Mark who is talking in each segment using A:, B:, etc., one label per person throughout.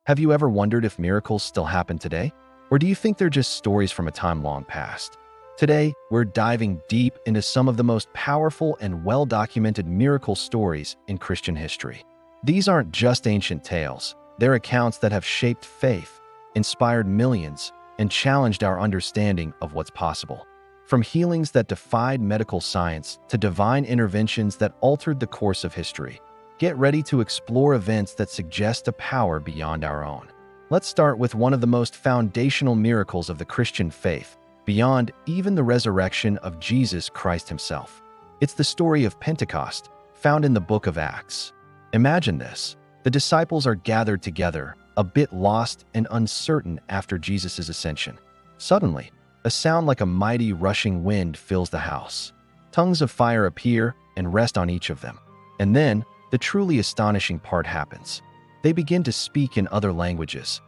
A: Have you ever wondered if miracles still happen today? Or do you think they're just stories from a time long past? Today, we're diving deep into some of the most powerful and well-documented miracle stories in Christian history. These aren't just ancient tales, they're accounts that have shaped faith, inspired millions, and challenged our understanding of what's possible. From healings that defied medical science to divine interventions that altered the course of history, get ready to explore events that suggest a power beyond our own. Let's start with one of the most foundational miracles of the Christian faith, beyond even the resurrection of Jesus Christ himself. It's the story of Pentecost, found in the book of Acts. Imagine this. The disciples are gathered together, a bit lost and uncertain after Jesus' ascension. Suddenly, a sound like a mighty rushing wind fills the house. Tongues of fire appear and rest on each of them. And then, the truly astonishing part happens. They begin to speak in other languages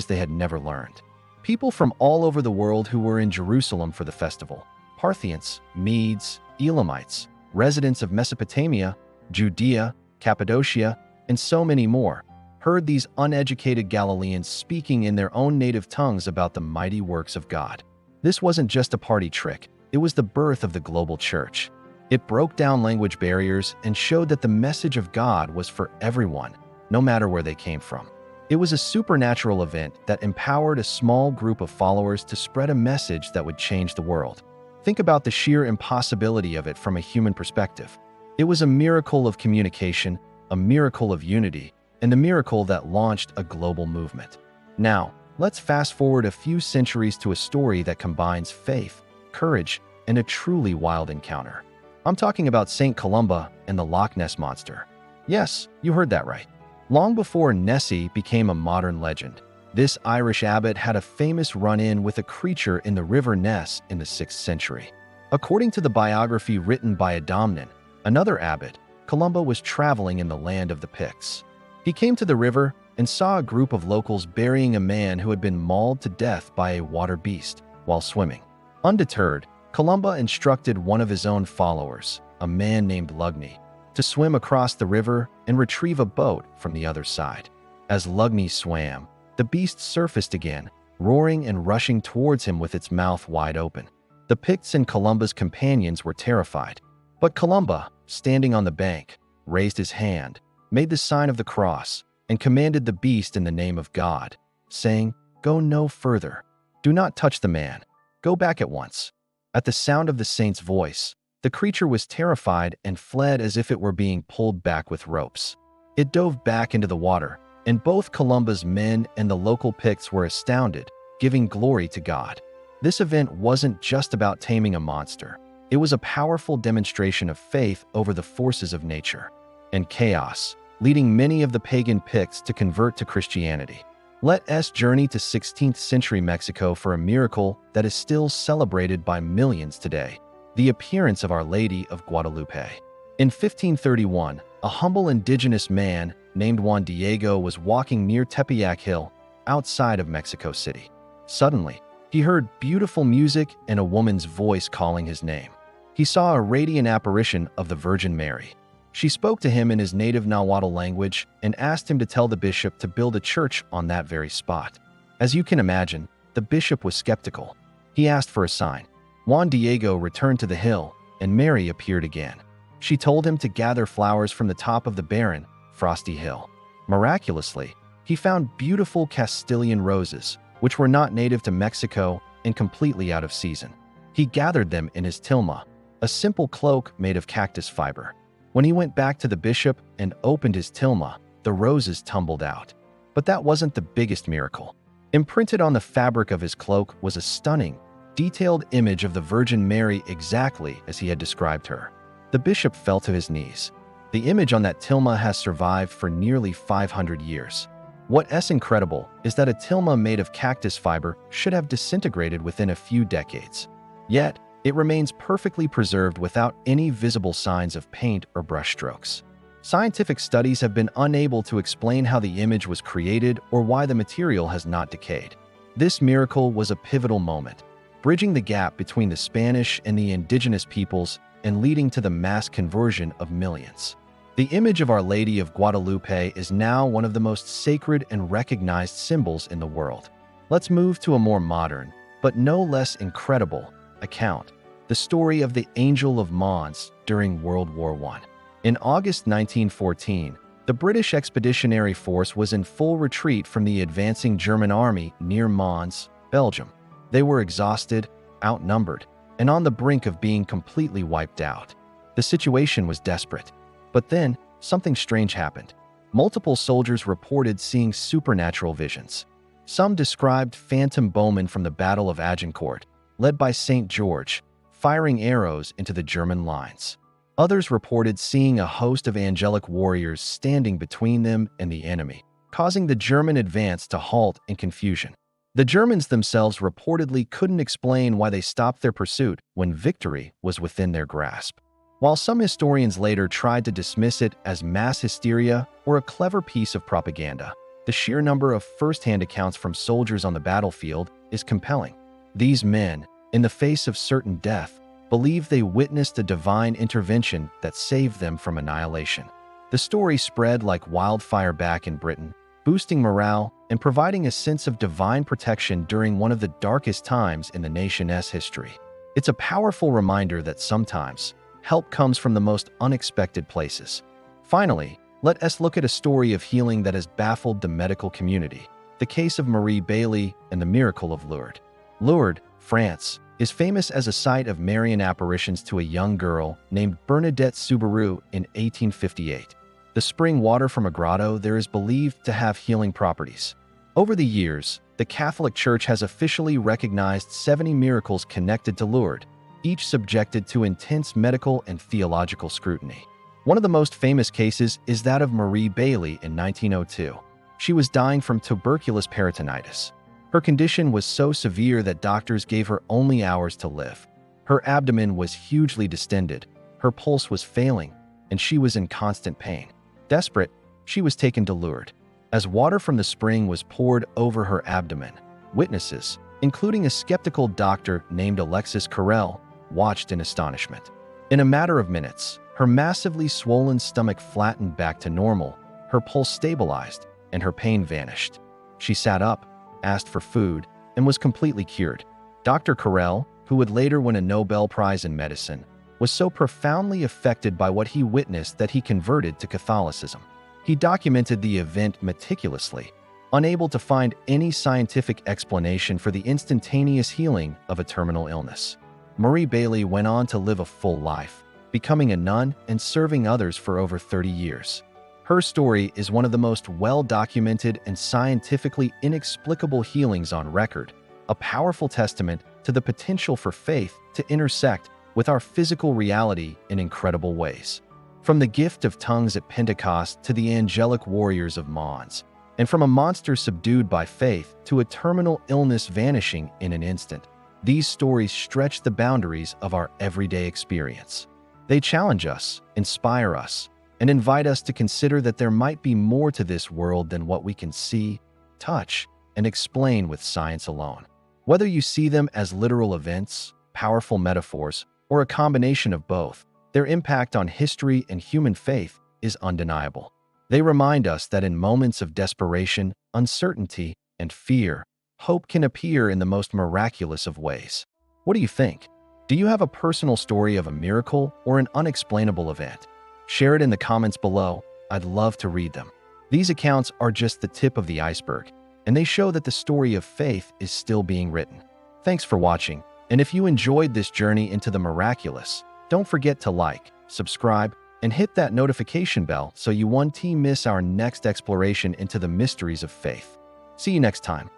A: they had never learned. People from all over the world who were in Jerusalem for the festival, Parthians, Medes, Elamites, residents of Mesopotamia, Judea, Cappadocia, and so many more, heard these uneducated Galileans speaking in their own native tongues about the mighty works of God. This wasn't just a party trick, it was the birth of the global church. It broke down language barriers and showed that the message of God was for everyone, no matter where they came from. It was a supernatural event that empowered a small group of followers to spread a message that would change the world. Think about the sheer impossibility of it from a human perspective. It was a miracle of communication, a miracle of unity, and a miracle that launched a global movement. Now, let's fast forward a few centuries to a story that combines faith, courage, and a truly wild encounter. I'm talking about St. Columba and the Loch Ness Monster. Yes, you heard that right. Long before Nessie became a modern legend, this Irish abbot had a famous run-in with a creature in the River Ness in the 6th century. According to the biography written by Adamnan, another abbot, Columba was traveling in the land of the Picts. He came to the river and saw a group of locals burying a man who had been mauled to death by a water beast while swimming. Undeterred, Columba instructed one of his own followers, a man named Lugni, to swim across the river and retrieve a boat from the other side. As Lugni swam, the beast surfaced again, roaring and rushing towards him with its mouth wide open. The Picts and Columba's companions were terrified, but Columba, standing on the bank, raised his hand, made the sign of the cross, and commanded the beast in the name of God, saying, "Go no further. Do not touch the man. Go back at once." At the sound of the saint's voice, the creature was terrified and fled as if it were being pulled back with ropes. It dove back into the water, and both Columba's men and the local Picts were astounded, giving glory to God. This event wasn't just about taming a monster. It was a powerful demonstration of faith over the forces of nature and chaos, leading many of the pagan Picts to convert to Christianity. Let us journey to 16th century Mexico for a miracle that is still celebrated by millions today: the appearance of Our Lady of Guadalupe. In 1531, a humble indigenous man named Juan Diego was walking near Tepeyac Hill, outside of Mexico City. Suddenly, he heard beautiful music and a woman's voice calling his name. He saw a radiant apparition of the Virgin Mary. She spoke to him in his native Nahuatl language and asked him to tell the bishop to build a church on that very spot. As you can imagine, the bishop was skeptical. He asked for a sign. Juan Diego returned to the hill, and Mary appeared again. She told him to gather flowers from the top of the barren, frosty hill. Miraculously, he found beautiful Castilian roses, which were not native to Mexico and completely out of season. He gathered them in his tilma, a simple cloak made of cactus fiber. When he went back to the bishop and opened his tilma, the roses tumbled out. But that wasn't the biggest miracle. Imprinted on the fabric of his cloak was a stunning, detailed image of the Virgin Mary exactly as he had described her. The bishop fell to his knees. The image on that tilma has survived for nearly 500 years. What's incredible is that a tilma made of cactus fiber should have disintegrated within a few decades. Yet, it remains perfectly preserved without any visible signs of paint or brushstrokes. Scientific studies have been unable to explain how the image was created or why the material has not decayed. This miracle was a pivotal moment, bridging the gap between the Spanish and the indigenous peoples and leading to the mass conversion of millions. The image of Our Lady of Guadalupe is now one of the most sacred and recognized symbols in the world. Let's move to a more modern, but no less incredible, account, the story of the Angel of Mons during World War I. In August 1914, the British Expeditionary Force was in full retreat from the advancing German army near Mons, Belgium. They were exhausted, outnumbered, and on the brink of being completely wiped out. The situation was desperate. But then, something strange happened. Multiple soldiers reported seeing supernatural visions. Some described phantom bowmen from the Battle of Agincourt, led by St. George, firing arrows into the German lines. Others reported seeing a host of angelic warriors standing between them and the enemy, causing the German advance to halt in confusion. The Germans themselves reportedly couldn't explain why they stopped their pursuit when victory was within their grasp. While some historians later tried to dismiss it as mass hysteria or a clever piece of propaganda, the sheer number of first-hand accounts from soldiers on the battlefield is compelling. These men, in the face of certain death, believe they witnessed a divine intervention that saved them from annihilation. The story spread like wildfire back in Britain, boosting morale and providing a sense of divine protection during one of the darkest times in the nation's history. It's a powerful reminder that sometimes help comes from the most unexpected places. Finally, let us look at a story of healing that has baffled the medical community, the case of Marie Bailly and the miracle of Lourdes. Lourdes, France, is famous as a site of Marian apparitions to a young girl named Bernadette Soubirous in 1858. The spring water from a grotto there is believed to have healing properties. Over the years, the Catholic Church has officially recognized 70 miracles connected to Lourdes, each subjected to intense medical and theological scrutiny. One of the most famous cases is that of Marie Bailly in 1902. She was dying from tuberculous peritonitis. Her condition was so severe that doctors gave her only hours to live. Her abdomen was hugely distended, her pulse was failing, and she was in constant pain. Desperate, she was taken to Lourdes. As water from the spring was poured over her abdomen, witnesses, including a skeptical doctor named Alexis Carrel, watched in astonishment. In a matter of minutes, her massively swollen stomach flattened back to normal, her pulse stabilized, and her pain vanished. She sat up, asked for food, and was completely cured. Dr. Carrel, who would later win a Nobel Prize in medicine, was so profoundly affected by what he witnessed that he converted to Catholicism. He documented the event meticulously, unable to find any scientific explanation for the instantaneous healing of a terminal illness. Marie Bailly went on to live a full life, becoming a nun and serving others for over 30 years. Her story is one of the most well-documented and scientifically inexplicable healings on record, a powerful testament to the potential for faith to intersect with our physical reality in incredible ways. From the gift of tongues at Pentecost to the angelic warriors of Mons, and from a monster subdued by faith to a terminal illness vanishing in an instant, these stories stretch the boundaries of our everyday experience. They challenge us, inspire us, and invite us to consider that there might be more to this world than what we can see, touch, and explain with science alone. Whether you see them as literal events, powerful metaphors, or a combination of both, their impact on history and human faith is undeniable. They remind us that in moments of desperation, uncertainty, and fear, hope can appear in the most miraculous of ways. What do you think? Do you have a personal story of a miracle or an unexplainable event? Share it in the comments below. I'd love to read them. These accounts are just the tip of the iceberg, and they show that the story of faith is still being written. Thanks for watching, and if you enjoyed this journey into the miraculous, don't forget to like, subscribe, and hit that notification bell so you won't miss our next exploration into the mysteries of faith. See you next time.